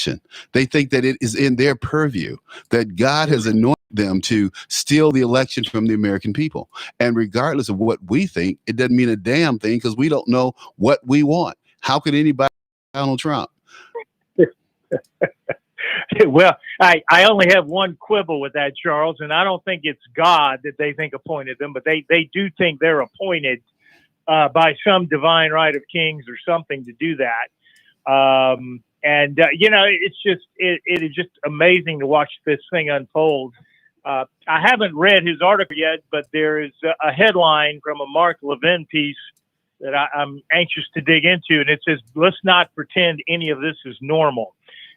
election. They think that it is in their purview, that God has anointed them to steal the election from the American people. And regardless of what we think, it doesn't mean a damn thing because we don't know what we want. How could anybody Donald Trump? Well, I only have one quibble with that, Charles, and I don't think it's God that they think appointed them, but they do think they're appointed by some divine right of kings or something to do that. It's just it is just amazing to watch this thing unfold. I haven't read his article yet, but there is a headline from a Mark Levin piece that I'm anxious to dig into, and it says, "Let's not pretend any of this is normal."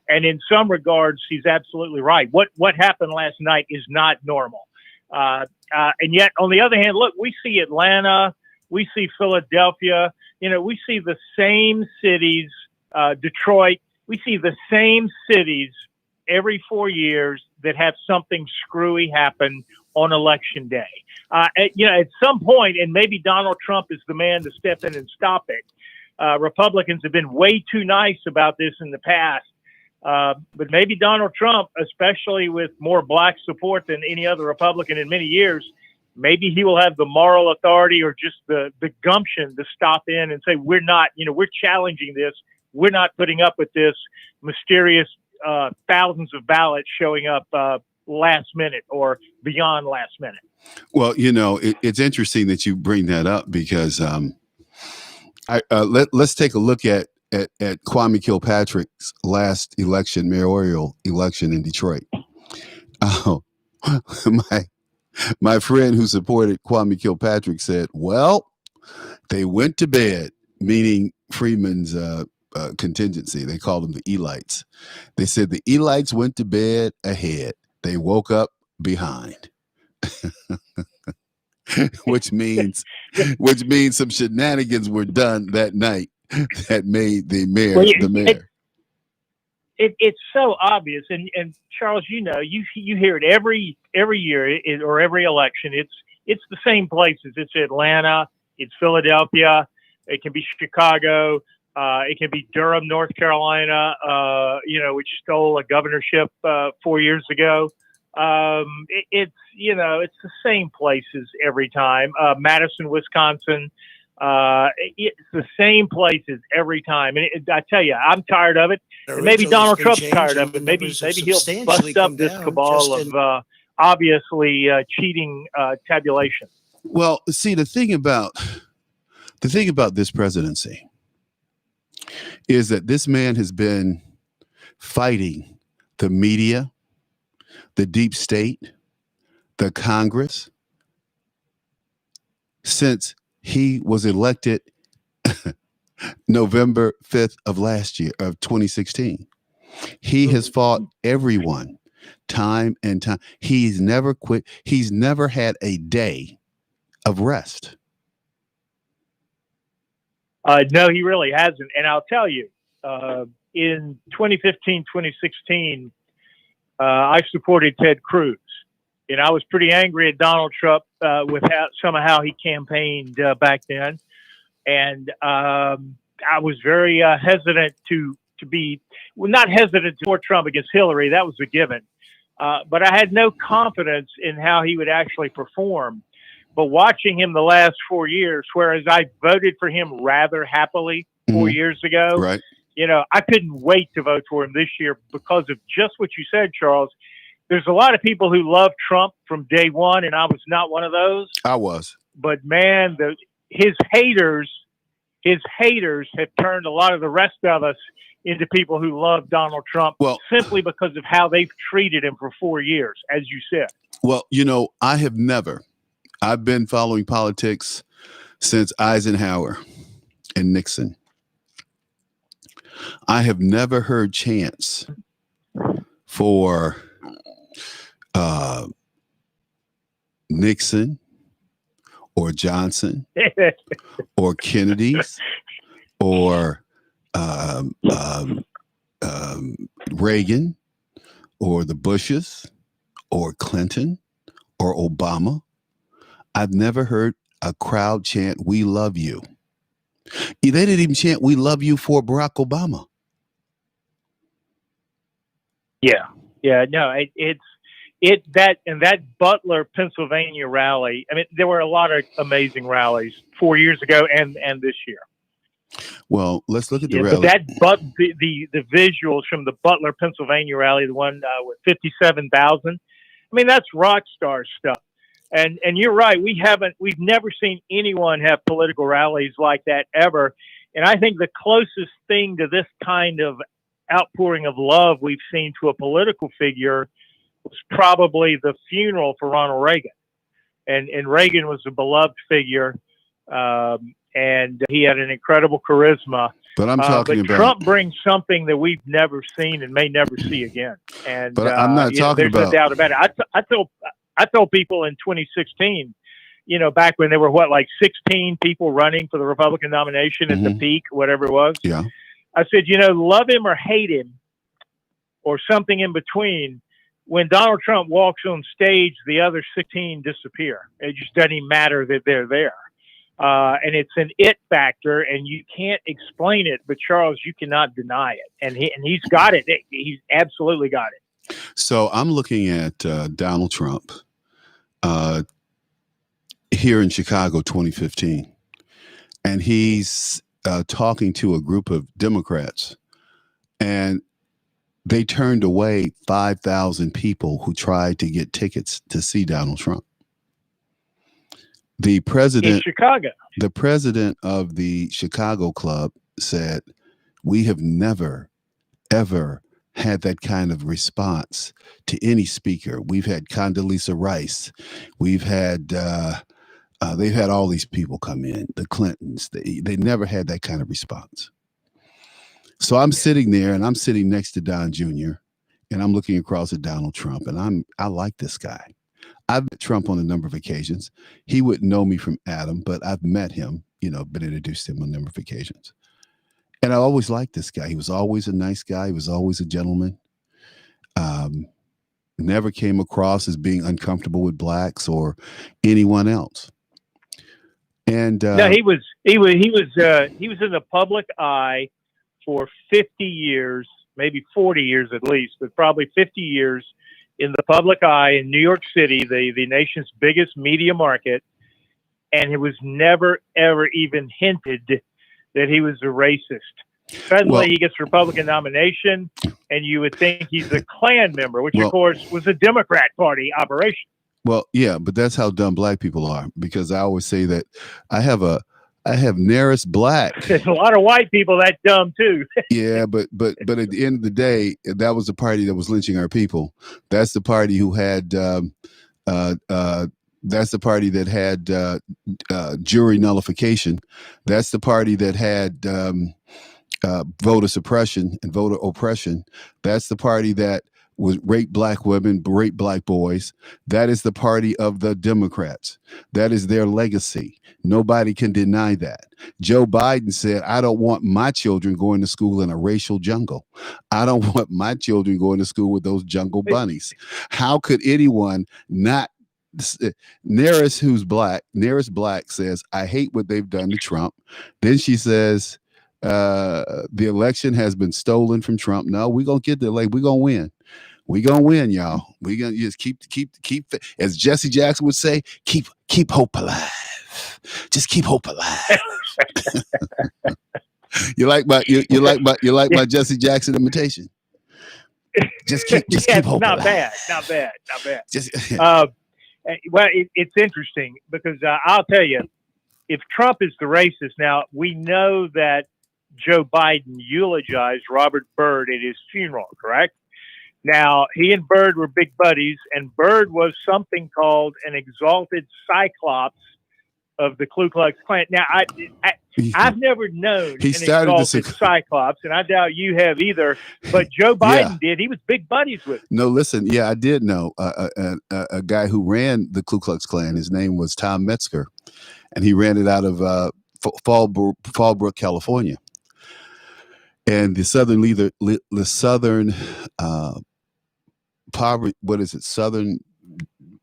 And in some regards, he's absolutely right. What happened last night is not normal. And yet, on the other hand, look, we see Atlanta, we see Philadelphia, we see the same cities, Detroit, we see the same cities every 4 years that have something screwy happen on election day. At some point, and maybe Donald Trump is the man to step in and stop it. Republicans have been way too nice about this in the past. But maybe Donald Trump, especially with more black support than any other Republican in many years, maybe he will have the moral authority or just the gumption to stop in and say, we're not, we're challenging this. We're not putting up with this mysterious thousands of ballots showing up last minute or beyond last minute. Well, it's interesting that you bring that up because let's take a look at Kwame Kilpatrick's last election, mayoral election in Detroit. Oh, my friend who supported Kwame Kilpatrick said, well, they went to bed, meaning Freeman's contingency. They called them the elites. They said the elites went to bed ahead. They woke up behind. which means some shenanigans were done that night that made the mayor the mayor. It's so obvious, and Charles, you hear it every year or every election. It's the same places. It's Atlanta, it's Philadelphia, it can be Chicago, it can be Durham, North Carolina, which stole a governorship 4 years ago. It's the same places every time. Madison, Wisconsin. It's the same places every time, and I tell you, I'm tired of it. And maybe Donald Trump's tired of it. Maybe he'll bust up this cabal of obviously cheating tabulation. Well, see, the thing about this presidency is that this man has been fighting the media, the deep state, the Congress since he was elected November 5th of last year, of 2016. He has fought everyone time and time. He's never quit. He's never had a day of rest. No, he really hasn't. And I'll tell you, in 2015, 2016, I supported Ted Cruz. And I was pretty angry at Donald Trump with how he campaigned back then. And I was very hesitant to be, well, not hesitant to support Trump against Hillary. That was a given. But I had no confidence in how he would actually perform. But watching him the last 4 years, whereas I voted for him rather happily 4 years ago, right? I couldn't wait to vote for him this year because of just what you said, Charles. There's a lot of people who love Trump from day one, and I was not one of those. I was. But man, his haters have turned a lot of the rest of us into people who love Donald Trump simply because of how they've treated him for 4 years, as you said. Well, I've been following politics since Eisenhower and Nixon. I have never heard chants for Nixon or Johnson or Kennedy's or Reagan or the Bushes or Clinton or Obama. I've never heard a crowd chant, "We love you." They didn't even chant, "We love you" for Barack Obama. Yeah. No, that Butler, Pennsylvania rally. I mean, there were a lot of amazing rallies 4 years ago and this year. Well, let's look at the Yeah, rally. but the visuals from the Butler, Pennsylvania rally, the one with 57,000. I mean, that's rock star stuff. And you're right. We've never seen anyone have political rallies like that ever. And I think the closest thing to this kind of outpouring of love we've seen to a political figure was probably the funeral for Ronald Reagan. And Reagan was a beloved figure. And he had an incredible charisma. But I'm talking about Trump brings something that we've never seen and may never see again. And but I'm not talking there's about. no doubt about it. I told people in 2016, back when there were like 16 people running for the Republican nomination at the peak, whatever it was. Yeah. I said, love him or hate him, or something in between. When Donald Trump walks on stage, the other 16 disappear. It just doesn't even matter that they're there. And it's an it factor, and you can't explain it. But Charles, you cannot deny it, and he's got it. He's absolutely got it. So I'm looking at Donald Trump here in Chicago, 2015, and he's talking to a group of Democrats, and they turned away 5,000 people who tried to get tickets to see Donald Trump. The president of the Chicago club said, "We have never, ever had that kind of response to any speaker. We've had Condoleezza Rice. We've had, they've had all these people come in, the Clintons. They never had that kind of response." So I'm sitting there, and I'm sitting next to Don Jr., and I'm looking across at Donald Trump, and I like this guy. I've met Trump on a number of occasions. He wouldn't know me from Adam, but I've met him, been introduced to him on a number of occasions. And I always liked this guy. He was always a nice guy. He was always a gentleman. Never came across as being uncomfortable with blacks or anyone else. And no, he was in the public eye for 50 years, maybe 40 years at least, but probably 50 years in the public eye in New York City, the nation's biggest media market. And it was never, ever even hinted that he was a racist. Suddenly he gets a Republican nomination, and you would think he's a Klan member, which, of course, was a Democrat Party operation. Well, yeah, but that's how dumb black people are, because I always say that I have nearest black. There's a lot of white people that dumb too. Yeah, but at the end of the day, that was the party that was lynching our people. That's the party who had that's the party that had jury nullification. That's the party that had voter suppression and voter oppression. That's the party that was rape black women, rape black boys. That is the party of the Democrats. That is their legacy. Nobody can deny that. Joe Biden said, "I don't want my children going to school in a racial jungle. I don't want my children going to school with those jungle bunnies." How could anyone not? Nearest Black says, "I hate what they've done to Trump." Then she says, "The election has been stolen from Trump." No, we're going to get the election. We're going to win. We're going to win, y'all. We're going to just keep, as Jesse Jackson would say, keep hope alive. Just keep hope alive. You like my Jesse Jackson imitation? Just keep hope alive. Not bad. Well, it's interesting because I'll tell you, if Trump is the racist, now we know that Joe Biden eulogized Robert Byrd at his funeral, correct? Now, he and Byrd were big buddies, and Byrd was something called an exalted cyclops of the Ku Klux Klan. Now, I've never known an exalted cyclops, and I doubt you have either, but Joe Biden did. He was big buddies with him. No, listen, I did know a guy who ran the Ku Klux Klan. His name was Tom Metzger, and he ran it out of Fallbrook, California. And the Southern poverty, Southern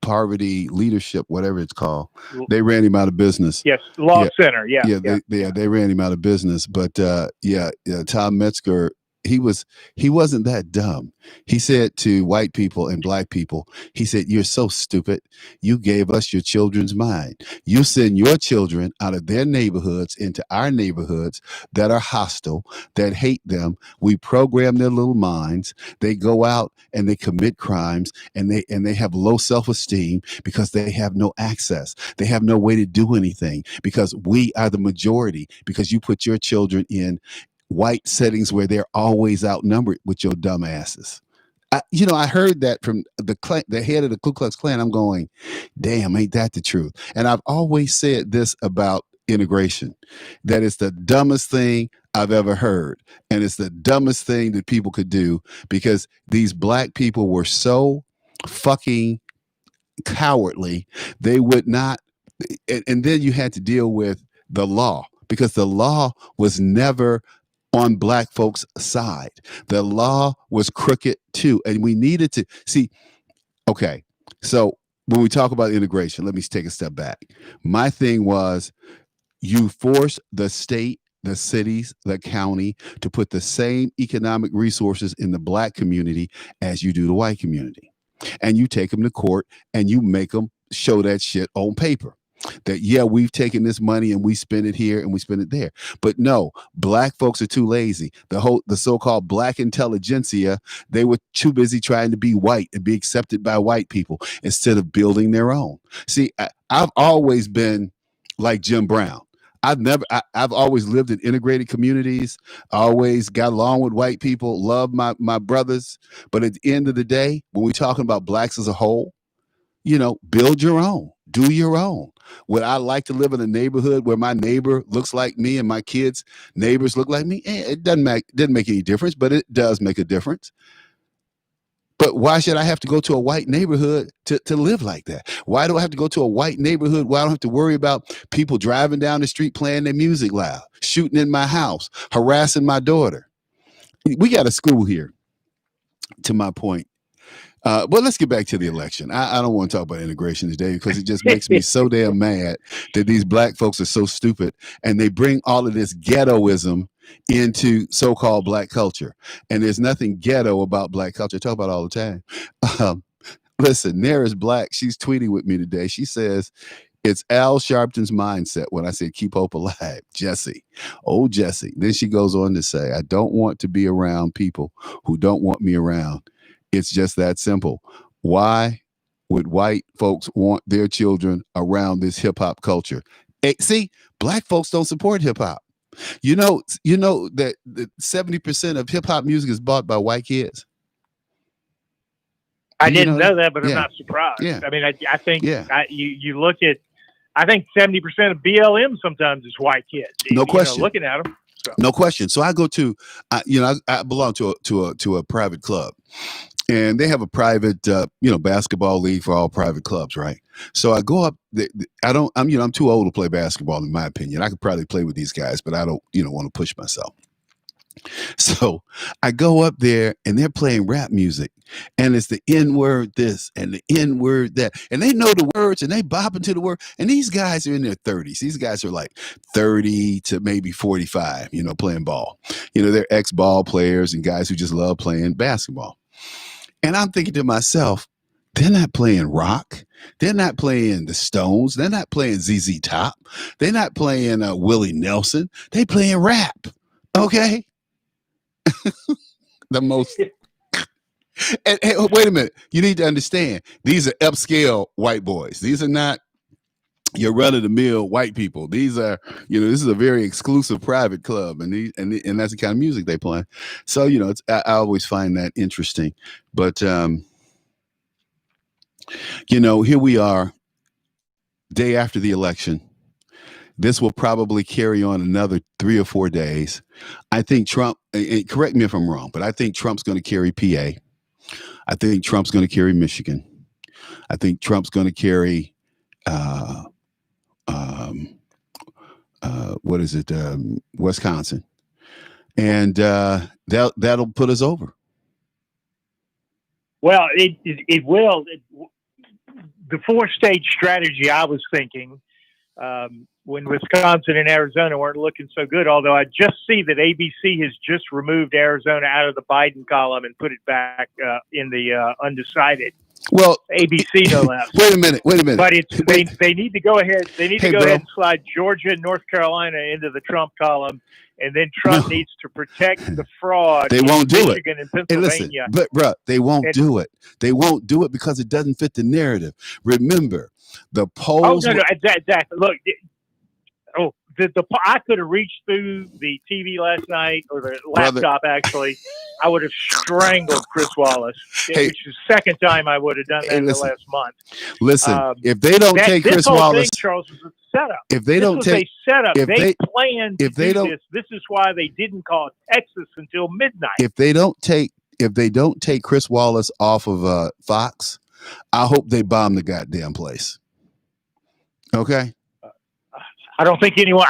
Poverty Leadership, whatever it's called. They ran him out of business. Yes, Law Center. They ran him out of business. But Tom Metzger he wasn't that dumb. He said to white people and black people, he said, "You're so stupid. You gave us your children's mind. You send your children out of their neighborhoods into our neighborhoods that are hostile, that hate them. We program their little minds. They go out and they commit crimes, and they have low self-esteem because they have no access. They have no way to do anything because we are the majority, because you put your children in white settings where they're always outnumbered with your dumb asses." I heard that from the head of the Ku Klux Klan. I'm going, damn, ain't that the truth? And I've always said this about integration, that it's the dumbest thing I've ever heard. And it's the dumbest thing that people could do, because these black people were so fucking cowardly. They would not. And then you had to deal with the law, because the law was never on black folks' side. The law was crooked too. And we needed to see, okay, so when we talk about integration, let me take a step back. My thing was, you force the state, the cities, the county to put the same economic resources in the black community as you do the white community. And you take them to court and you make them show that shit on paper, that, yeah, we've taken this money and we spend it here and we spend it there. But no, black folks are too lazy. The so-called black intelligentsia, they were too busy trying to be white and be accepted by white people instead of building their own. See, I've always been like Jim Brown. I've always lived in integrated communities. I always got along with white people, loved my brothers. But at the end of the day, when we're talking about blacks as a whole, build your own, do your own. Would I like to live in a neighborhood where my neighbor looks like me and my kids' neighbors look like me? It didn't make any difference, but it does make a difference. But why should I have to go to a white neighborhood to live like that? Why do I have to go to a white neighborhood where I don't have to worry about people driving down the street playing their music loud, shooting in my house, harassing my daughter? We got a school here, to my point. But let's get back to the election. I don't want to talk about integration today, because it just makes me so damn mad that these black folks are so stupid, and they bring all of this ghettoism into so-called black culture. And there's nothing ghetto about black culture. I talk about it all the time. Um, Listen, Nara's black. She's tweeting with me today. She says, it's Al Sharpton's mindset when I said keep hope alive. Jesse. Oh, Jesse. Then she goes on to say, I don't want to be around people who don't want me around. It's just that simple. Why would white folks want their children around this hip hop culture? See, black folks don't support hip hop. You know that 70% of hip hop music is bought by white kids. I didn't know that, but yeah. I'm not surprised. Yeah. I mean, I think yeah. you look at, I think 70% of BLM sometimes is white kids. No question. Looking at them. So. No question. So I go to, I belong to a private club, and they have a private, basketball league for all private clubs, right? So I go up. I'm too old to play basketball, in my opinion. I could probably play with these guys, but I don't, want to push myself. So I go up there and they're playing rap music, and it's the N word this and the N word that, and they know the words and they bop into the word. And these guys are in their 30s. These guys are like 30 to maybe 45, playing ball. They're ex-ball players and guys who just love playing basketball. And I'm thinking to myself, they're not playing rock. They're not playing the Stones. They're not playing ZZ Top. They're not playing Willie Nelson. They playing rap. Okay. The most. And wait a minute. You need to understand, these are upscale white boys. These are not your run-of-the-mill white people. These are, this is a very exclusive private club, and and that's the kind of music they play. So, I always find that interesting. But here we are, day after the election. This will probably carry on another 3 or 4 days. I think Trump, correct me if I'm wrong, but I think Trump's going to carry PA. I think Trump's going to carry Michigan. I think Trump's going to carry, Wisconsin. And that'll put us over. Well, it will. The 4-stage strategy I was thinking when Wisconsin and Arizona weren't looking so good. Although I just see that ABC has just removed Arizona out of the Biden column and put it back in the undecided. Well, ABC no less. Wait a minute. But they need to go ahead. They need to go ahead and slide Georgia and North Carolina into the Trump column, and then Trump needs to protect the fraud. They won't do it. And Pennsylvania. But bro, they won't do it. They won't do it because it doesn't fit the narrative. Remember, the polls. Oh no, exactly. Look. I could have reached through the TV last night, or the laptop, actually. I would have strangled Chris Wallace, which is the second time I would have done that in the last month. Listen, if they don't take Chris Wallace, Charles, was a setup. If they don't take a setup, they planned to do this. This is why they didn't call Texas until midnight. If they don't take Chris Wallace off of Fox, I hope they bomb the goddamn place. Okay. I don't think anyone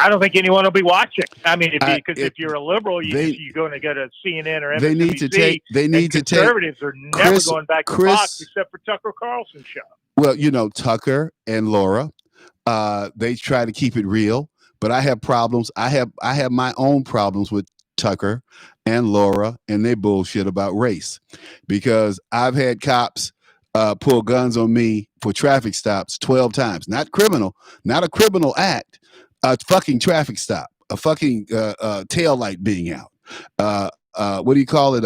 will be watching. I mean, if you're a liberal, you're going to go to CNN or MSNBC. They need to take. Conservatives are never going back to Fox except for Tucker Carlson's show. Well, Tucker and Laura, they try to keep it real, but I have problems. I have my own problems with Tucker and Laura and their bullshit about race, because I've had cops pull guns on me for traffic stops 12 times. Not a criminal act. A fucking traffic stop, a fucking tail light being out. What do you call it?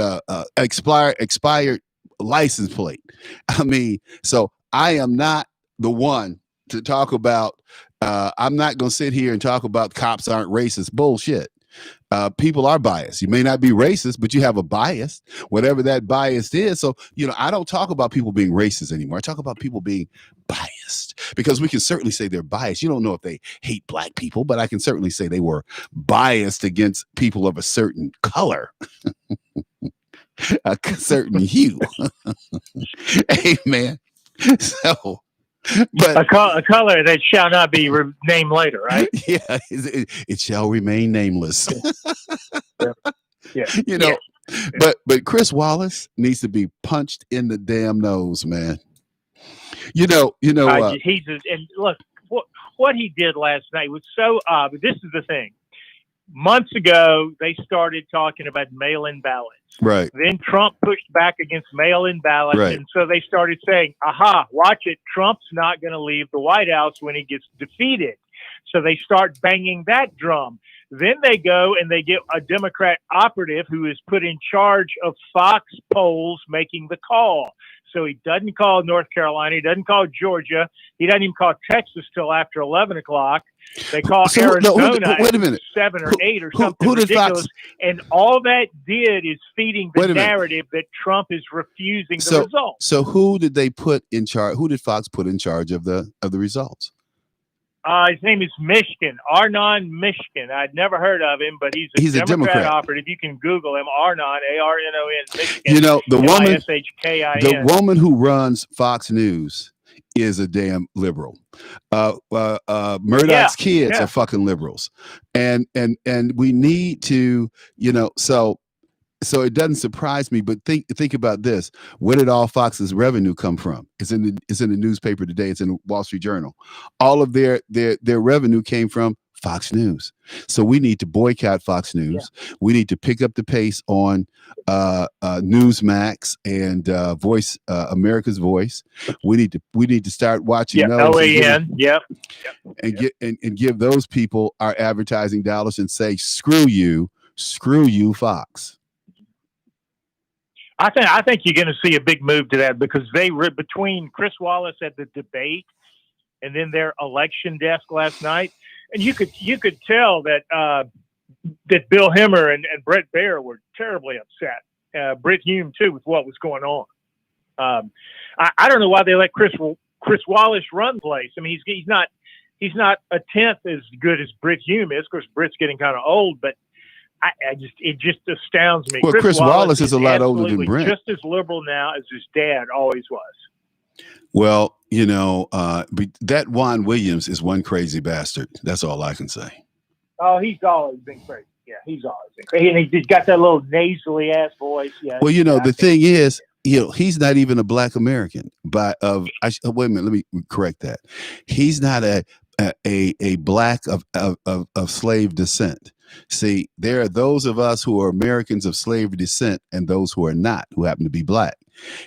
Expired license plate. I mean, so I am not the one to talk about. I'm not going to sit here and talk about cops aren't racist. Bullshit. People are biased. You may not be racist, but you have a bias, whatever that bias is. So, I don't talk about people being racist anymore. I talk about people being biased, because we can certainly say they're biased. You don't know if they hate black people, but I can certainly say they were biased against people of a certain color, a certain hue. Hey, man. So, but a color that shall not be named later, right? Yeah, it shall remain nameless. Yeah. But Chris Wallace needs to be punched in the damn nose, man. And look, what he did last night was so odd. But this is the thing. Months ago, they started talking about mail-in ballots. Right. Then Trump pushed back against mail-in ballots. Right. And so they started saying, aha, watch it. Trump's not going to leave the White House when he gets defeated. So they start banging that drum. Then they go and they get a Democrat operative who is put in charge of Fox polls making the call. So he doesn't call North Carolina. He doesn't call Georgia. He doesn't even call Texas till after 11 o'clock. They call Arizona wait a minute. 7 or 8 or something ridiculous. And all that did is feeding the narrative that Trump is refusing the results. So who did they put in charge? Who did Fox put in charge of the results? His name is Mishkin, Arnon Mishkin. I'd never heard of him, but he's a Democrat operative. You can Google him, Arnon, Arnon, Mishkin. The woman who runs Fox News is a damn liberal. Murdoch's kids are fucking liberals, and we need to, so it doesn't surprise me. But think about this: where did all Fox's revenue come from? It's in the newspaper today. It's in the Wall Street Journal. All of their revenue came from Fox News. So we need to boycott Fox News. Yeah. We need to pick up the pace on Newsmax and America's Voice. We need to start watching those. OAN. And give those people our advertising dollars and say, screw you, Fox. I think you're going to see a big move to that, because between Chris Wallace at the debate and then their election desk last night, and you could tell that that Bill Hemmer and Brett Baer were terribly upset. Britt Hume too, with what was going on. I don't know why they let Chris Wallace run the place. I mean, he's not a tenth as good as Britt Hume is. Of course, Britt's getting kind of old, but it just astounds me. Well, Chris Wallace is a lot older than Brent. Just as liberal now as his dad always was. Well, that Juan Williams is one crazy bastard. That's all I can say. Oh, he's always been crazy. Yeah, he's always been crazy. And he's got that little nasally ass voice. Yeah. Well, the thing is, he's not even a black American. Wait a minute, let me correct that. He's not a black of slave descent. See, there are those of us who are Americans of slave descent and those who are not, who happen to be black.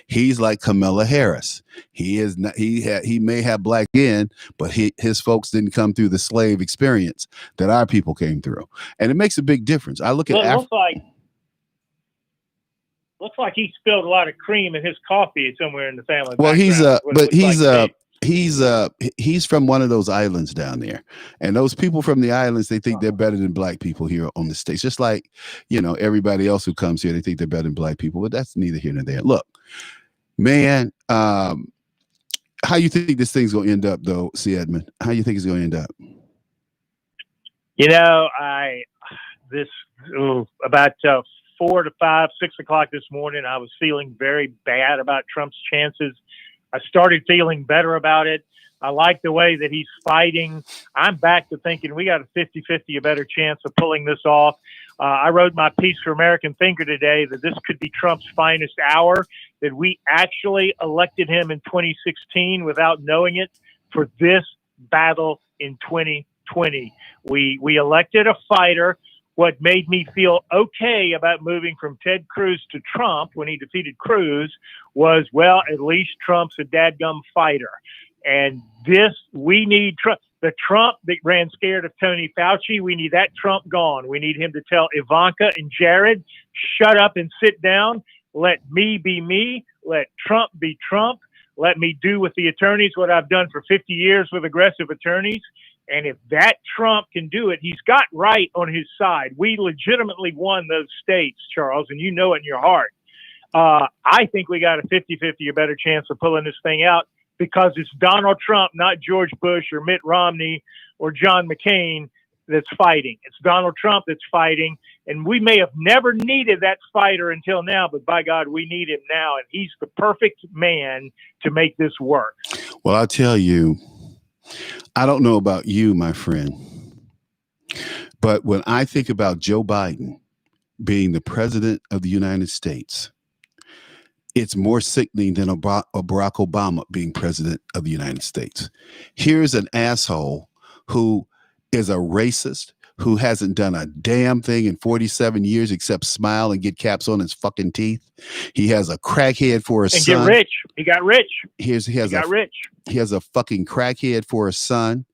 He's like Kamala Harris. He is not. He may have black in, but his folks didn't come through the slave experience that our people came through, and it makes a big difference. I look at looks like he spilled a lot of cream in his coffee somewhere in the family. Well, he's from one of those islands down there, and those people from the islands, they think they're better than black people here on the States. Just like, everybody else who comes here, they think they're better than black people, but that's neither here nor there. Look, man, how you think this thing's gonna end up, though, C. Edmund? How you think it's gonna end up? About 4 to 5, 6 o'clock this morning, I was feeling very bad about Trump's chances. I started feeling better about it. I like the way that he's fighting. I'm back to thinking we got a 50-50, a better chance of pulling this off. I wrote my piece for American Thinker today that this could be Trump's finest hour, that we actually elected him in 2016 without knowing it for this battle in 2020. We elected a fighter. What made me feel okay about moving from Ted Cruz to Trump when he defeated Cruz was, well, at least Trump's a dadgum fighter. And we need Trump. The Trump that ran scared of Tony Fauci, we need that Trump gone. We need him to tell Ivanka and Jared, shut up and sit down. Let me be me. Let Trump be Trump. Let me do with the attorneys what I've done for 50 years with aggressive attorneys. And if that Trump can do it, he's got right on his side. We legitimately won those states, Charles, and you know it in your heart. I think we got a 50-50, a better chance of pulling this thing out because it's Donald Trump, not George Bush or Mitt Romney or John McCain that's fighting. It's Donald Trump that's fighting. And we may have never needed that fighter until now, but by God, we need him now. And he's the perfect man to make this work. Well, I'll tell you, I don't know about you, my friend, but when I think about Joe Biden being the president of the United States, it's more sickening than Barack Obama being president of the United States. Here's an asshole who is a racist, who hasn't done a damn thing in 47 years except smile and get caps on his fucking teeth. He has a crackhead for a son. And get rich. He got rich. He has a fucking crackhead for a son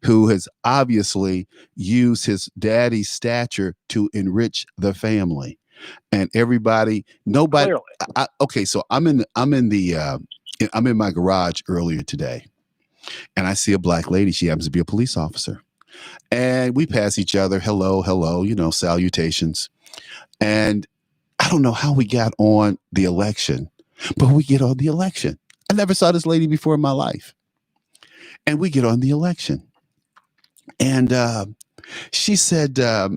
who has obviously used his daddy's stature to enrich the family. And nobody. Okay, so I'm in my garage earlier today, and I see a black lady. She happens to be a police officer. And we pass each other, hello, salutations. And I don't know how we got on the election, but we get on the election. I never saw this lady before in my life. And we get on the election. And she said they're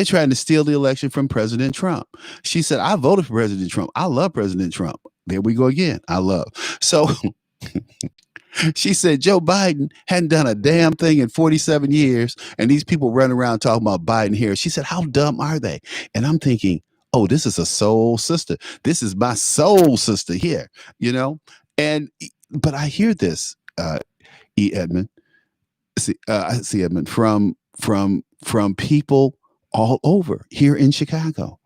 trying to steal the election from President Trump. She said, I voted for President Trump. I love President Trump. There we go again. I love. So she said Joe Biden hadn't done a damn thing in 47 years, and these people run around talking about Biden here. She said, how dumb are they? And I'm thinking, oh, this is a soul sister. This is my soul sister here, but I hear this, Edmund, Edmund, from people all over here in Chicago.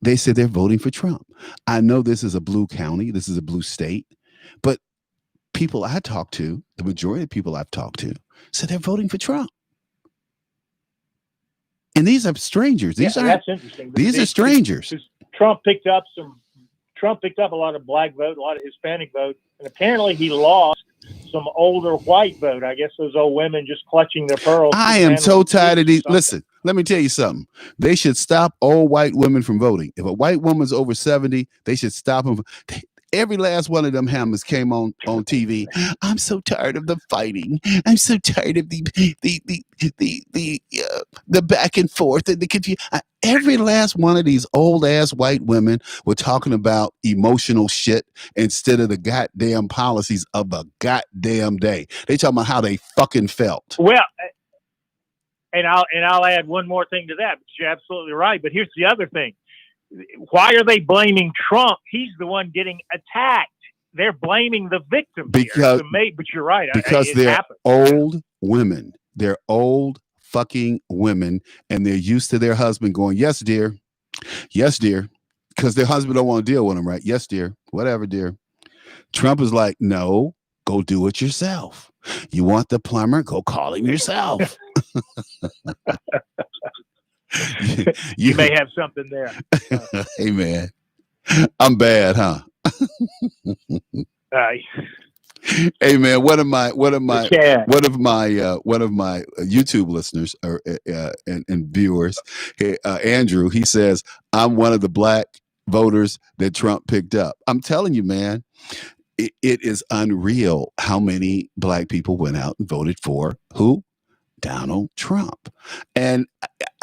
They said they're voting for Trump. I know this is a blue county. This is a blue state, but people I talk to, the majority of people I've talked to, said they're voting for Trump. And these are strangers. That's interesting. These are strangers. Trump picked up a lot of black vote, a lot of Hispanic vote, and apparently he lost some older white vote. I guess those old women just clutching their pearls. I am so tired of these. Listen, let me tell you something. They should stop old white women from voting. If a white woman's over 70, they should stop them. Every last one of them hammers came on TV. I'm so tired of the fighting. I'm so tired of the back and forth and the confusion. Every last one of these old ass white women were talking about emotional shit instead of the goddamn policies of the goddamn day. They talking about how they fucking felt. Well, and I'll add one more thing to that. You're absolutely right. But here's the other thing. Why are they blaming Trump? He's the one getting attacked. they're blaming the victim because here. But you're right. Because it they're happens. old women. They're old fucking women, and they're used to their husband going, "Yes, dear. Yes, dear," because their husband don't want to deal with them, right? Yes, dear. Whatever, dear. Trump is like, "No, go do it yourself. You want the plumber? Go call him yourself." You may have something there. Hey, man, I'm bad, huh? Hey, man, one of my YouTube listeners and viewers, Andrew, he says, "I'm one of the black voters that Trump picked up." I'm telling you, man, it is unreal how many black people went out and voted for who? Donald Trump. And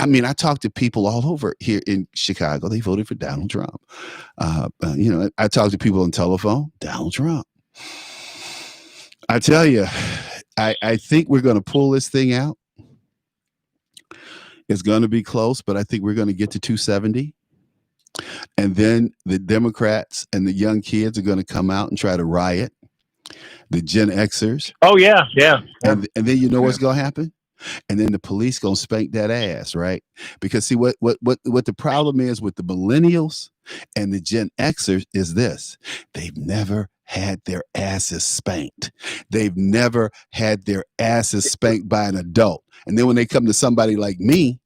I mean, I talked to people all over here in Chicago. They voted for Donald Trump. I talked to people on telephone, Donald Trump. I tell you, I think we're going to pull this thing out. It's going to be close, but I think we're going to get to 270. And then the Democrats and the young kids are going to come out and try to riot. The Gen Xers. Oh, yeah. And then you know what's going to happen? And then the police gonna spank that ass, right? Because see what the problem is with the millennials and the Gen Xers is this: they've never had their asses spanked. They've never had their asses spanked by an adult. And then when they come to somebody like me,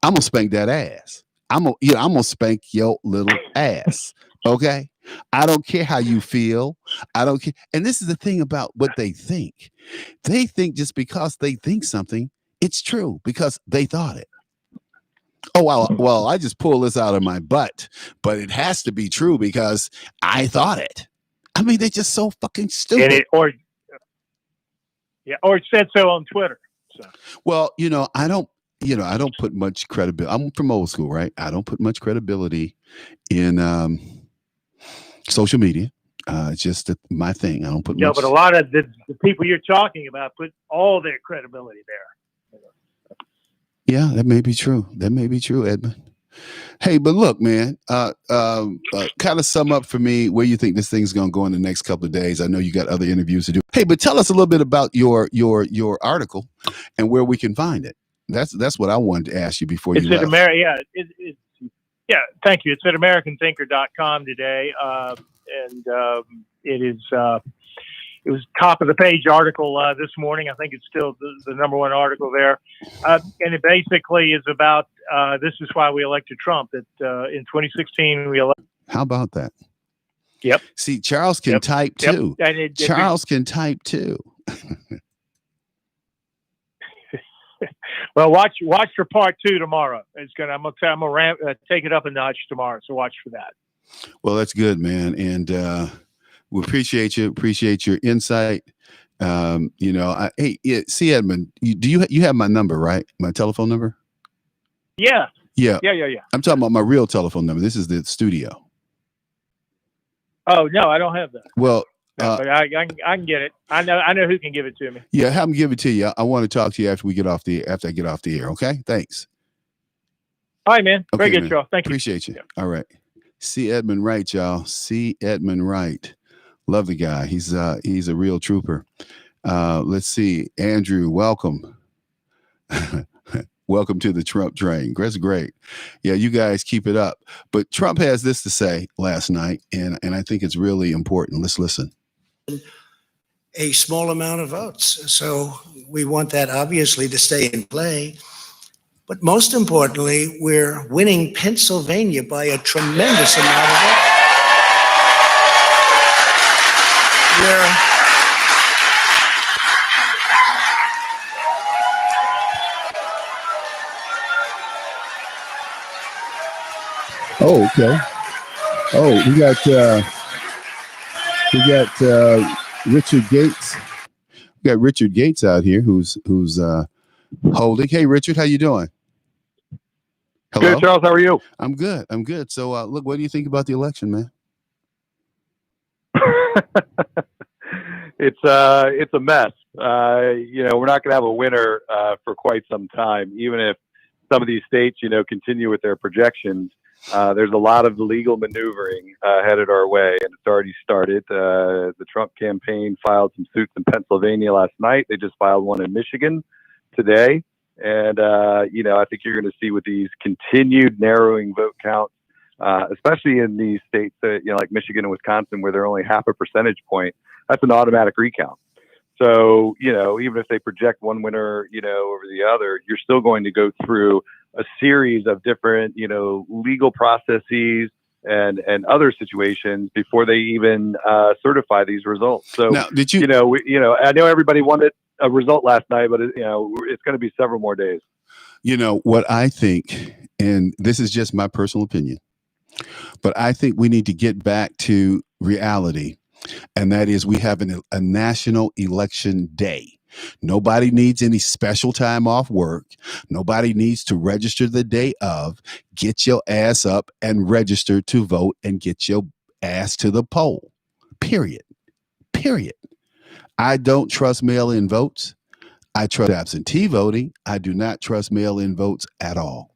I'm gonna spank that ass. I'm gonna spank your little ass. Okay. I don't care how you feel. I don't care. And this is the thing about what they think. They think just because they think something, it's true because they thought it. Oh, well, I just pulled this out of my butt, but it has to be true because I thought it. I mean, they're just so fucking stupid. Or it said so on Twitter. So. Well, I don't put much credibility. I'm from old school, right? I don't put much credibility in social media. It's just my thing. I don't put much. But a lot of the people you're talking about put all their credibility there. Yeah, that may be true. That may be true, Edmund. Hey, but look, man, kind of sum up for me where you think this thing's going to go in the next couple of days. I know you got other interviews to do. Hey, but tell us a little bit about your article and where we can find it. That's what I wanted to ask you before you left. Yeah, thank you. It's at AmericanThinker.com today, and it was top of the page article this morning. I think it's still the number one article there, and it basically is about this is why we elected Trump. That in 2016 we elected. How about that? Yep. See, Charles can type too. And Charles can type too. Well, watch for part 2 tomorrow. I'm gonna take it up a notch tomorrow. So watch for that. Well, that's good, man, and we appreciate you. Appreciate your insight. See, Edmund, you have my number, right? My telephone number. Yeah. I'm talking about my real telephone number. This is the studio. Oh no, I don't have that. Well. But I can get it. I know who can give it to me. Yeah, have them give it to you. I want to talk to you after I get off the air. Okay, thanks. All right, man. Very good, Charles. Thank you. Appreciate you. Yeah. All right. See Edmund Wright, y'all. See Edmund Wright. Love the guy. He's a real trooper. Let's see, Andrew. Welcome. Welcome to the Trump train. That's great. Yeah, you guys keep it up. But Trump has this to say last night, and I think it's really important. Let's listen. A small amount of votes. So we want that obviously to stay in play. But most importantly, we're winning Pennsylvania by a tremendous amount of votes. Oh, okay. Oh, we got Richard Gates. We got Richard Gates out here who's holding. Hey, Richard, how you doing? Hello? Good, Charles. How are you? I'm good. So, look, what do you think about the election, man? It's a mess. We're not going to have a winner for quite some time, even if some of these states, continue with their projections. There's a lot of legal maneuvering headed our way, and it's already started. The Trump campaign filed some suits in Pennsylvania last night. They just filed one in Michigan today. And, I think you're going to see with these continued narrowing vote counts, especially in these states that, like Michigan and Wisconsin, where they're only half a percentage point, that's an automatic recount. So, even if they project one winner, over the other, you're still going to go through a series of different, legal processes and other situations before they even certify these results. So, now, did you, I know everybody wanted a result last night, but it's going to be several more days. What I think, and this is just my personal opinion, but I think we need to get back to reality. And that is, we have a national election day. Nobody needs any special time off work. Nobody needs to register the day of. Get your ass up and register to vote and get your ass to the poll. Period. I don't trust mail-in votes. I trust absentee voting. I do not trust mail-in votes at all.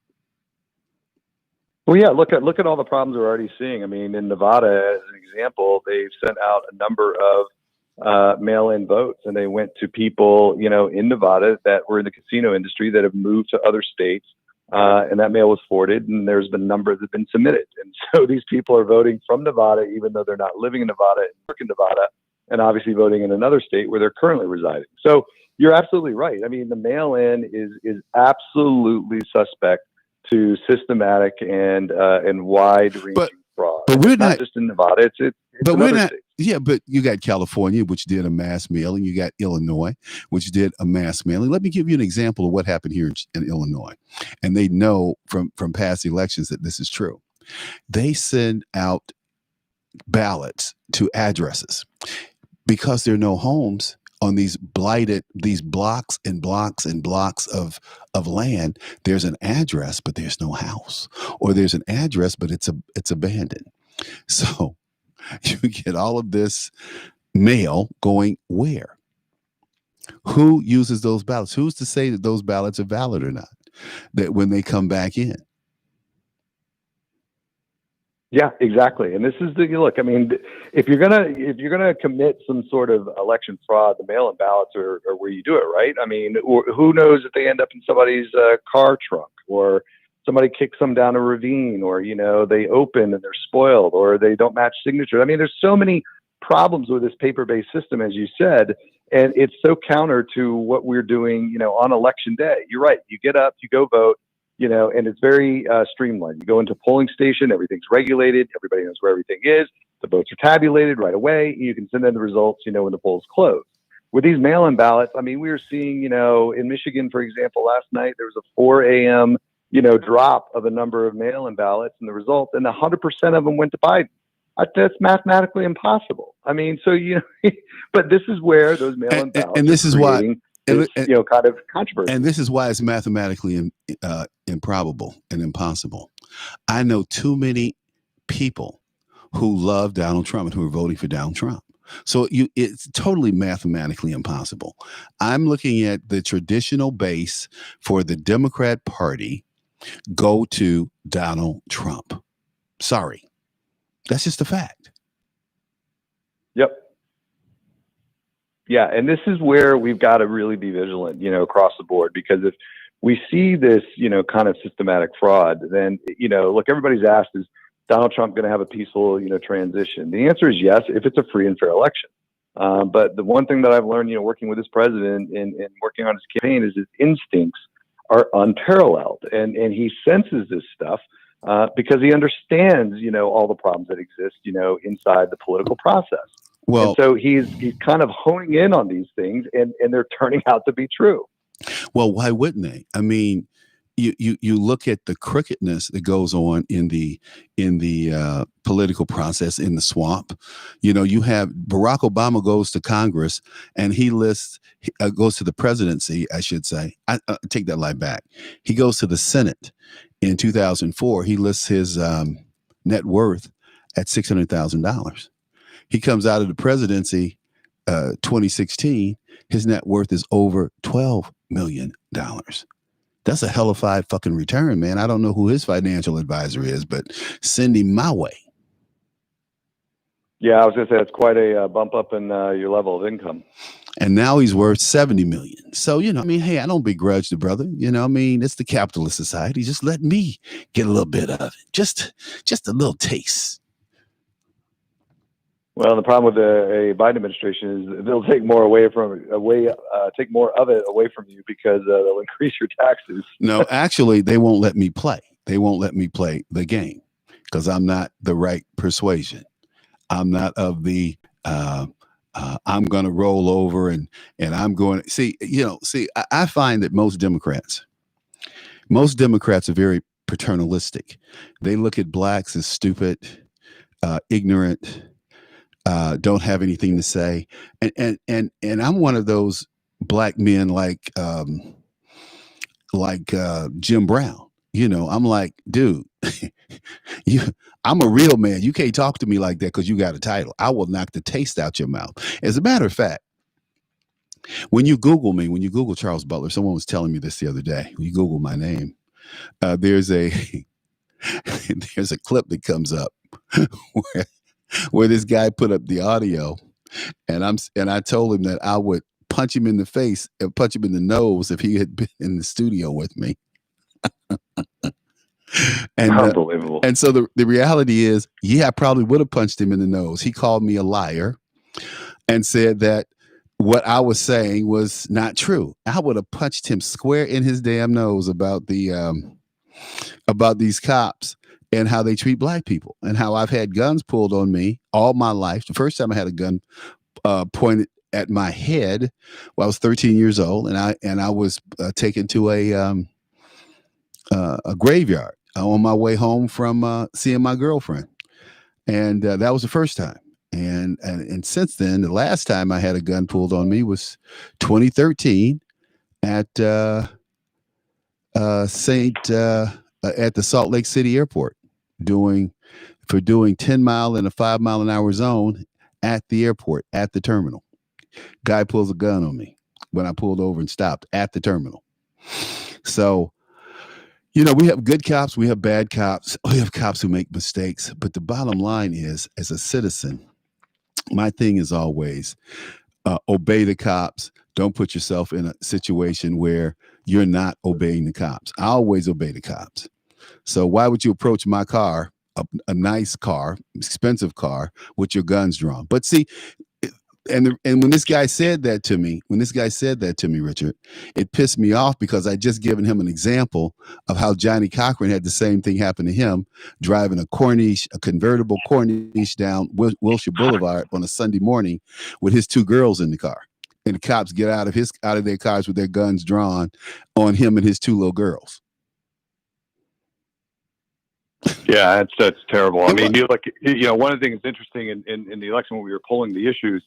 Well, yeah, look at all the problems we're already seeing. I mean, in Nevada, as an example, they've sent out a number of mail-in votes, and they went to people, in Nevada that were in the casino industry that have moved to other states, and that mail was forwarded, and there's been a number that have been submitted. And so these people are voting from Nevada, even though they're not living in Nevada and work in Nevada, and obviously voting in another state where they're currently residing. So you're absolutely right. I mean, the mail-in is absolutely suspect to systematic and wide-ranging fraud. But we're not just in Nevada. It's but in we're other not. states. Yeah, but you got California, which did a mass mailing. You got Illinois, which did a mass mailing. Let me give you an example of what happened here in Illinois, and they know from past elections that this is true. They send out ballots to addresses because there are no homes on these blocks and blocks and blocks of land. There's an address, but there's no house, or there's an address, but it's abandoned. So you get all of this mail going where? Who uses those ballots? Who's to say that those ballots are valid or not? That when they come back in. Yeah, exactly. And this is look. I mean, if you're gonna commit some sort of election fraud, the mail-in ballots are where you do it, right? I mean, who knows if they end up in somebody's car trunk, or somebody kicks them down a ravine, or they open and they're spoiled, or they don't match signatures. I mean, there's so many problems with this paper-based system, as you said, and it's so counter to what we're doing, on election day. You're right. You get up, you go vote. And it's very streamlined. You go into a polling station, everything's regulated, everybody knows where everything is, the votes are tabulated right away, you can send in the results, when the polls close. With these mail-in ballots, I mean, we were seeing, in Michigan, for example, last night, there was a 4 a.m., drop of a number of mail-in ballots and the results, and 100% of them went to Biden. That's mathematically impossible. I mean, so, but this is where those mail-in ballots and this is why. Kind of controversy. And this is why it's mathematically improbable and impossible. I know too many people who love Donald Trump and who are voting for Donald Trump. So it's totally mathematically impossible. I'm looking at the traditional base for the Democrat Party go to Donald Trump. Sorry. That's just a fact. Yep. Yeah, and this is where we've got to really be vigilant, across the board, because if we see this, kind of systematic fraud, then, look, everybody's asked, is Donald Trump going to have a peaceful, transition? The answer is yes, if it's a free and fair election. But the one thing that I've learned, working with this president and working on his campaign, is his instincts are unparalleled, and he senses this stuff because he understands, all the problems that exist, inside the political process. Well, and so he's kind of honing in on these things, and they're turning out to be true. Well, why wouldn't they? I mean, you look at the crookedness that goes on in the political process in the swamp. You have Barack Obama goes to Congress and he goes to the presidency, I should say. I take that lie back. He goes to the Senate in 2004. He lists his net worth at $600,000. He comes out of the presidency, 2016. His net worth is over $12 million. That's a hellified fucking return, man. I don't know who his financial advisor is, but send him my way. Yeah, I was going to say it's quite a bump up in your level of income. And now he's worth 70 million. So, I mean, hey, I don't begrudge the brother. I mean, it's the capitalist society. Just let me get a little bit of it. Just a little taste. Well, the problem with a Biden administration is they'll take more take more of it away from you because they'll increase your taxes. No, actually, they won't let me play. They won't let me play the game because I'm not the right persuasion. I'm not of the I'm going to roll over and I'm going to see. I find that most Democrats are very paternalistic. They look at blacks as stupid, ignorant. Don't have anything to say, and I'm one of those black men like Jim Brown. I'm like, dude, I'm a real man. You can't talk to me like that because you got a title. I will knock the taste out your mouth. As a matter of fact, when you Google Charles Butler, someone was telling me this the other day. When you Google my name, there's a there's a clip that comes up where this guy put up the audio, and I told him that I would punch him in the face and punch him in the nose if he had been in the studio with me. And unbelievable. And so the reality is, I probably would have punched him in the nose. He called me a liar and said that what I was saying was not true. I would have punched him square in his damn nose about these cops and how they treat black people and how I've had guns pulled on me all my life. The first time I had a gun pointed at my head, I was 13 years old, and I was taken to a graveyard on my way home from seeing my girlfriend, and that was the first time. And since then, the last time I had a gun pulled on me was 2013 at at the Salt Lake City Airport, doing 10-mile and a 5-mile an hour zone at the airport at the terminal. Guy pulls a gun on me when I pulled over and stopped at the terminal. So, we have good cops, we have bad cops, we have cops who make mistakes. But the bottom line is, as a citizen, my thing is always obey the cops. Don't put yourself in a situation where you're not obeying the cops. I always obey the cops. So why would you approach my car, a nice car, expensive car, with your guns drawn? But see, and when this guy said that to me, Richard, it pissed me off because I just given him an example of how Johnny Cochran had the same thing happen to him, driving a convertible Corniche down Wilshire Boulevard on a Sunday morning with his 2 girls in the car, and the cops get out of their cars with their guns drawn on him and his 2 little girls. Yeah, that's terrible. I mean, one of the things that's interesting in the election when we were polling the issues,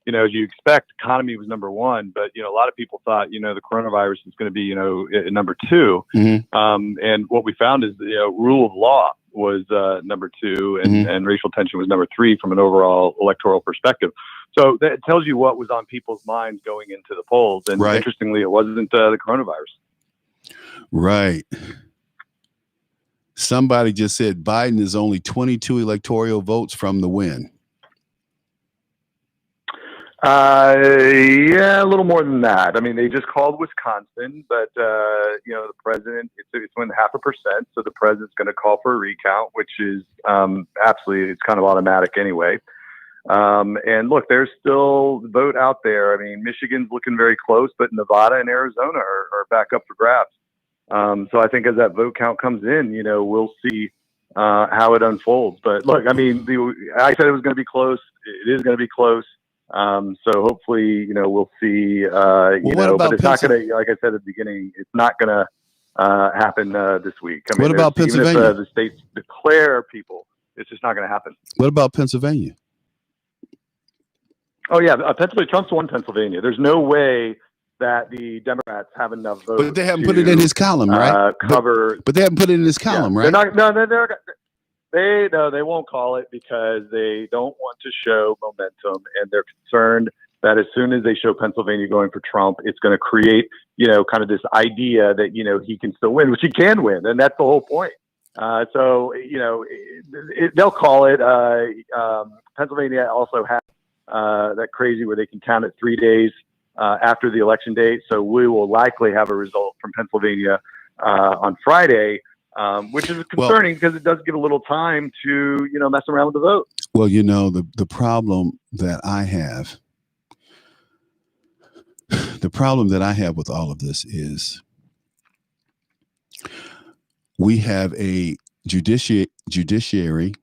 as you expect, economy was number 1, but a lot of people thought the coronavirus is going to be number 2. Mm-hmm. And what we found is rule of law was number 2, and racial tension was number 3 from an overall electoral perspective. So that tells you what was on people's minds going into the polls. And right. Interestingly, it wasn't the coronavirus. Right. Somebody just said Biden is only 22 electoral votes from the win. Yeah, a little more than that. I mean, they just called Wisconsin, but the president, it's won 0.5%, so the president's going to call for a recount, which is absolutely, it's kind of automatic anyway. And look, there's still vote out there. I mean, Michigan's looking very close, but Nevada and Arizona are back up for grabs. So I think as that vote count comes in, we'll see how it unfolds. But look, I mean, I said it was going to be close. It is going to be close. So hopefully, we'll see, but it's not going to, like I said at the beginning, it's not going to happen this week. I mean, what about Pennsylvania? Even if the states declare people, it's just not going to happen. What about Pennsylvania? Oh, yeah. Trump's won Pennsylvania. There's no way that the Democrats have enough votes. But they haven't put it in his column, right? But they haven't put it in his column, right? They won't call it because they don't want to show momentum, and they're concerned that as soon as they show Pennsylvania going for Trump, it's going to create, kind of this idea that, he can still win, which he can win. And that's the whole point. They'll call it, Pennsylvania also has that crazy where they can count it 3 days after the election date. So we will likely have a result from Pennsylvania on Friday, which is concerning because it does give a little time to, mess around with the vote. Well, the problem that I have, with all of this is we have a judiciary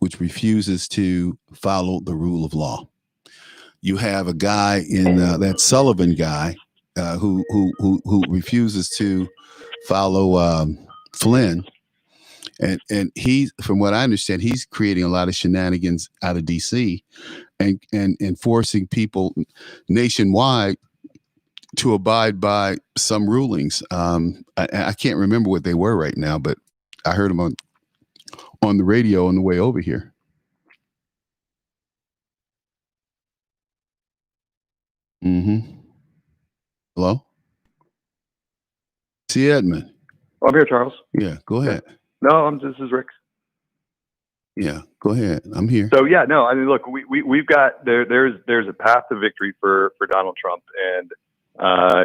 which refuses to follow the rule of law. You have a guy in that Sullivan guy who refuses to follow Flynn, and he, from what I understand, he's creating a lot of shenanigans out of D.C. and forcing people nationwide to abide by some rulings. I can't remember what they were right now, but I heard them on the radio on the way over here. Mm-hmm. Hello? See Edmund. Oh, I'm here, Charles. Yeah, go ahead. No, this is Rick. Yeah, go ahead. I'm here. So yeah, no, I mean, look, we've got there's a path to victory for Donald Trump, and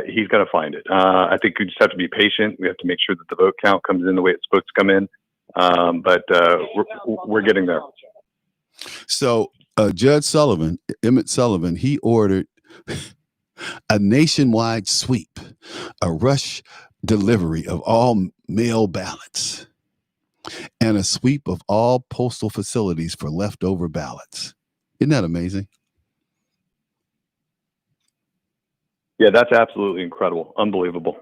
he's going to find it. I think we just have to be patient. We have to make sure that the vote count comes in the way it's supposed to come in. But we're getting there. So Judge Sullivan, Emmett Sullivan, he ordered a nationwide sweep, a rush delivery of all mail ballots, and a sweep of all postal facilities for leftover ballots. Isn't that amazing? Yeah, that's absolutely incredible. Unbelievable.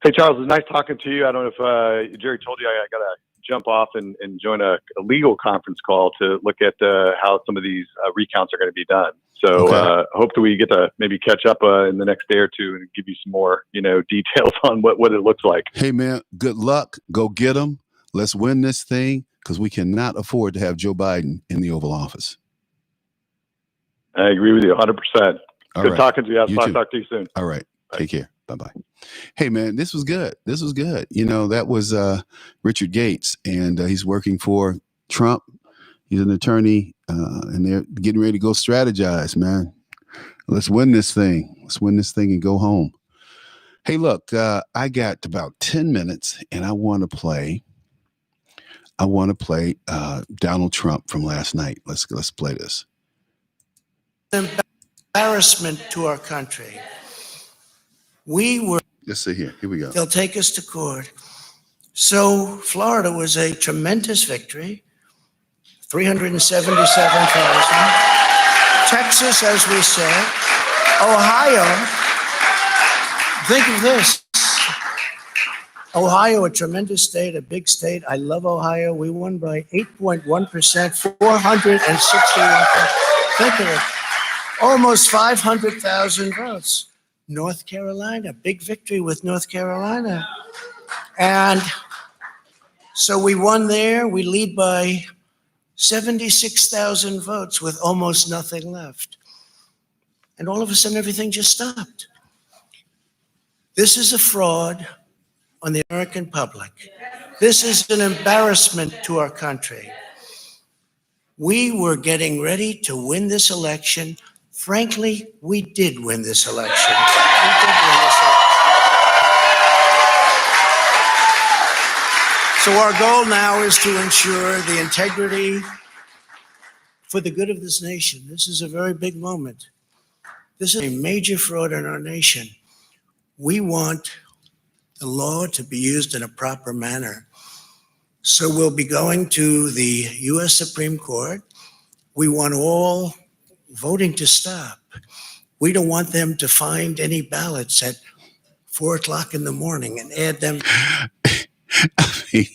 Hey, Charles, it's nice talking to you. I don't know if Jerry told you I got to jump off and join a legal conference call to look at how some of these recounts are going to be done. So hope that we get to maybe catch up in the next day or two and give you some more, details on what it looks like. Hey, man, good luck. Go get them. Let's win this thing because we cannot afford to have Joe Biden in the Oval Office. I agree with you 100%. Good talking to you. I'll talk to you soon. All right. Bye. Take care. Bye-bye. Hey, man, this was good. That was Richard Gates, and he's working for Trump. He's an attorney, and they're getting ready to go strategize, man. Let's win this thing. And go home. Hey, look, I got about 10 minutes, and I want to play Donald Trump from last night. Let's play this. Embarrassment to our country. Let's see here. Here we go. They'll take us to court. So Florida was a tremendous victory, 377,000. Texas, as we said. Ohio, think of this. Ohio, a tremendous state, a big state. I love Ohio. We won by 8.1%, 461. Think of it. Almost 500,000 votes. North Carolina, big victory with North Carolina. And so we won there. We lead by 76,000 votes with almost nothing left. And all of a sudden, everything just stopped. This is a fraud on the American public. This is an embarrassment to our country. We were getting ready to win this election. Frankly, we did win this election. So our goal now is to ensure the integrity for the good of this nation. This is a very big moment. This is a major fraud in our nation. We want the law to be used in a proper manner. So we'll be going to the U.S. Supreme Court. We want all voting to stop. We don't want them to find any ballots at 4:00 in the morning and add them. I mean,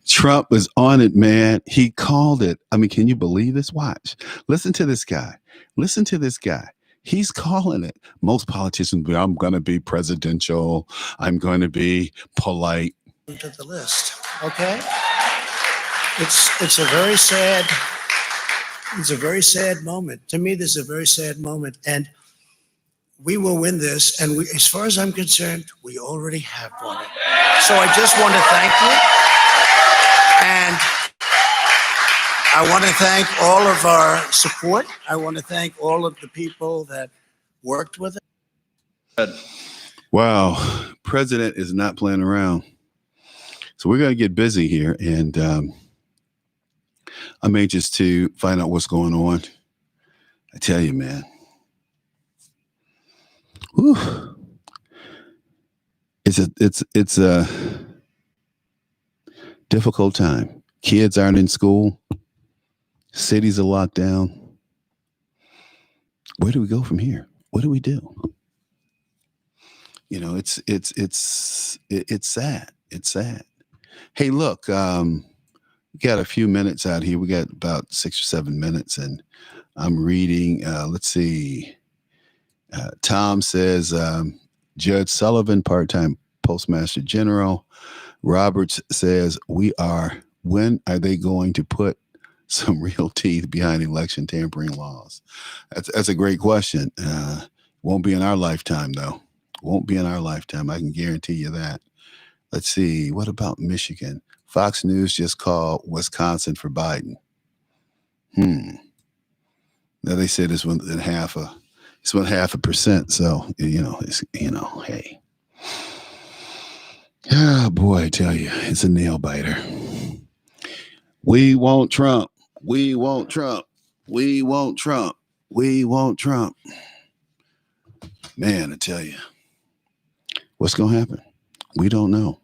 Trump was on it, man. He called it. I mean, can you believe this? Watch. Listen to this guy. He's calling it. Most politicians, I'm going to be presidential. I'm going to be polite. To the list, okay? It's a very sad It's a very sad moment. To me, this is a very sad moment. And we will win this. And we, as far as I'm concerned, we already have won it. So I just want to thank you. And I want to thank all of our support. I want to thank all of the people that worked with it. Wow. President is not playing around. So we're going to get busy here. And I'm anxious to find out what's going on. I tell you, man. Whew. It's a difficult time. Kids aren't in school. Cities are locked down. Where do we go from here? What do we do? You know, it's sad. It's sad. Hey, look, we got a few minutes out here. We got about 6 or 7 minutes, and I'm reading. Let's see. Tom says Judge Sullivan, part-time Postmaster General. Roberts says when are they going to put some real teeth behind election tampering laws? That's a great question. Won't be in our lifetime, though. Won't be in our lifetime. I can guarantee you that. Let's see. What about Michigan? Fox News just called Wisconsin for Biden. Now they said it's 0.5%. So hey. Oh boy, I tell you, it's a nail biter. We want Trump. We want Trump. We want Trump. We want Trump. Man, I tell you, what's going to happen? We don't know.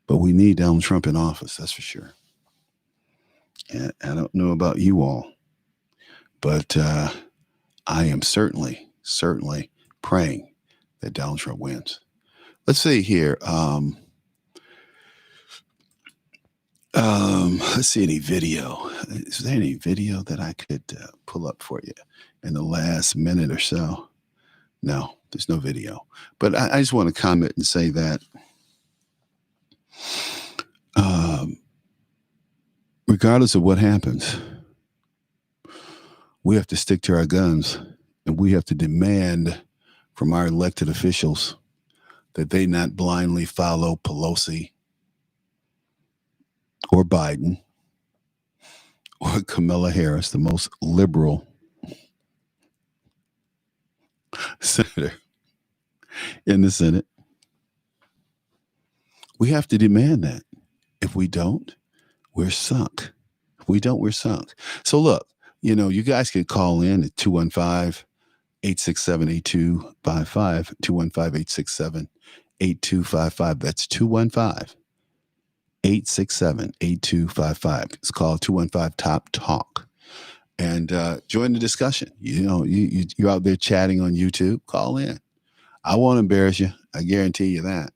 But we need Donald Trump in office, that's for sure. And I don't know about you all, but I am certainly praying that Donald Trump wins. Let's see here. Let's see any video. Is there any video that I could pull up for you in the last minute or so? No, there's no video. But I just want to comment and say that regardless of what happens, we have to stick to our guns, and we have to demand from our elected officials that they not blindly follow Pelosi or Biden or Kamala Harris, the most liberal senator in the Senate. We have to demand that. If we don't, we're sunk. If we don't, we're sunk. So look, you guys could call in at 215-867-8255, 215-867-8255. That's 215-867-8255. It's called 215 Top Talk. And join the discussion. You're out there chatting on YouTube, call in. I won't embarrass you. I guarantee you that.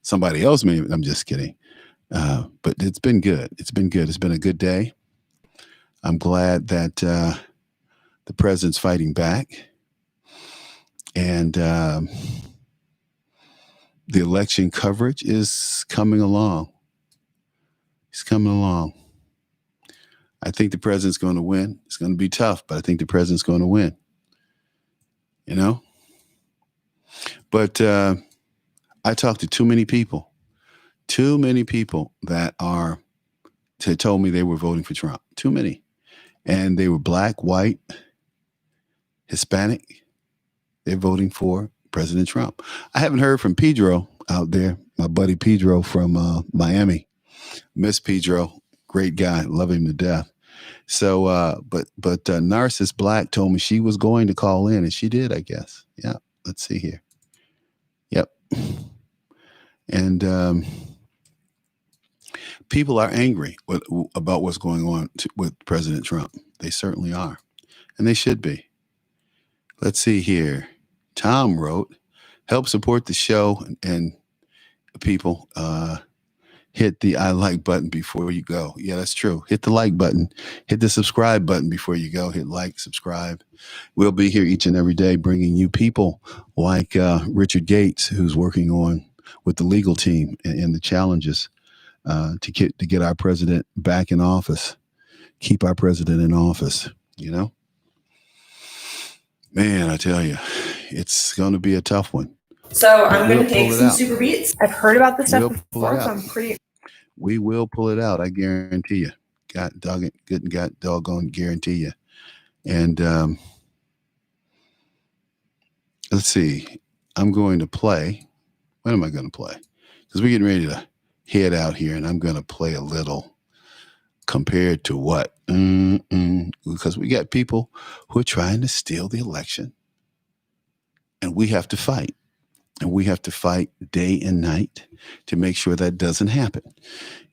Somebody else may, I'm just kidding. But it's been good. It's been good. It's been a good day. I'm glad that the president's fighting back. And the election coverage is coming along. It's coming along. I think the president's going to win. It's going to be tough, but I think the president's going to win. But I talked to too many people that told me they were voting for Trump. Too many. And they were black, white, Hispanic. They're voting for President Trump. I haven't heard from Pedro out there, my buddy Pedro from Miami. Miss Pedro, great guy, love him to death. So, but Narcissus Black told me she was going to call in, and she did, I guess. Yeah, let's see here. Yep. And people are angry about what's going on with President Trump. They certainly are, and they should be. Let's see here. Tom wrote, help support the show and people. Hit the I like button before you go. Yeah, that's true. Hit the like button. Hit the subscribe button before you go. Hit like, subscribe. We'll be here each and every day bringing you people like Richard Gates, who's working on with the legal team and the challenges to get our president back in office, keep our president in office. You know, man, I tell you, it's going to be a tough one. So I'm going to take some super beats. I've heard about this stuff before, so I'm pretty. We will pull it out. I guarantee you. God doggone guarantee you. And let's see. I'm going to play. What am I going to play? Because we're getting ready to head out here, and I'm going to play a little compared to what? Because we got people who are trying to steal the election, and we have to fight. And we have to fight day and night to make sure that doesn't happen.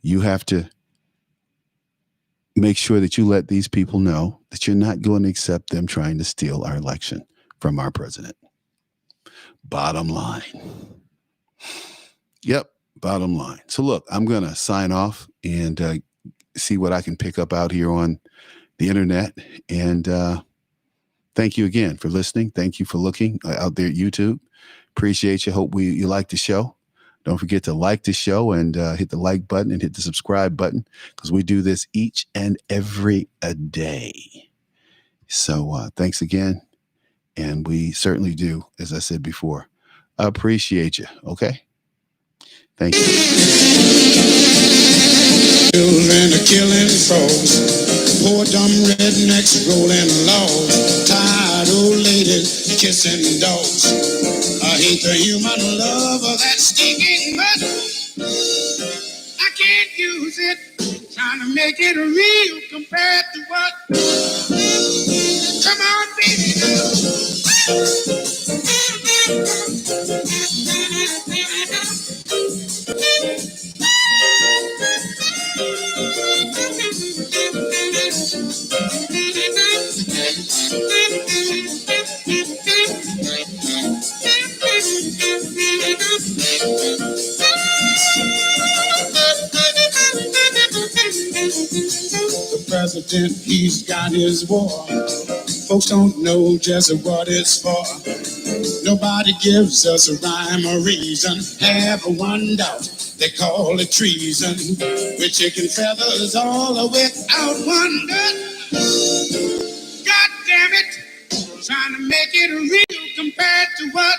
You have to make sure that you let these people know that you're not going to accept them trying to steal our election from our president. Bottom line. Yep, bottom line. So look, I'm going to sign off and see what I can pick up out here on the internet. And thank you again for listening. Thank you for looking out there at YouTube. Appreciate you. Hope you like the show. Don't forget to like the show and hit the like button and hit the subscribe button because we do this each and every day. So thanks again. And we certainly do, as I said before, appreciate you. Okay? Thank you. Children are killing frogs. Poor dumb rednecks rolling logs. Tired old ladies kissing dogs. I hate the human love of that stinking mud. I can't use it. Trying to make it real compared to what? Come on, baby. The president, he's got his war. Folks don't know just what it's for. Nobody gives us a rhyme or reason. Have one doubt, they call it treason. With chicken feathers all without wonder. God damn it, trying to make it real compared to what?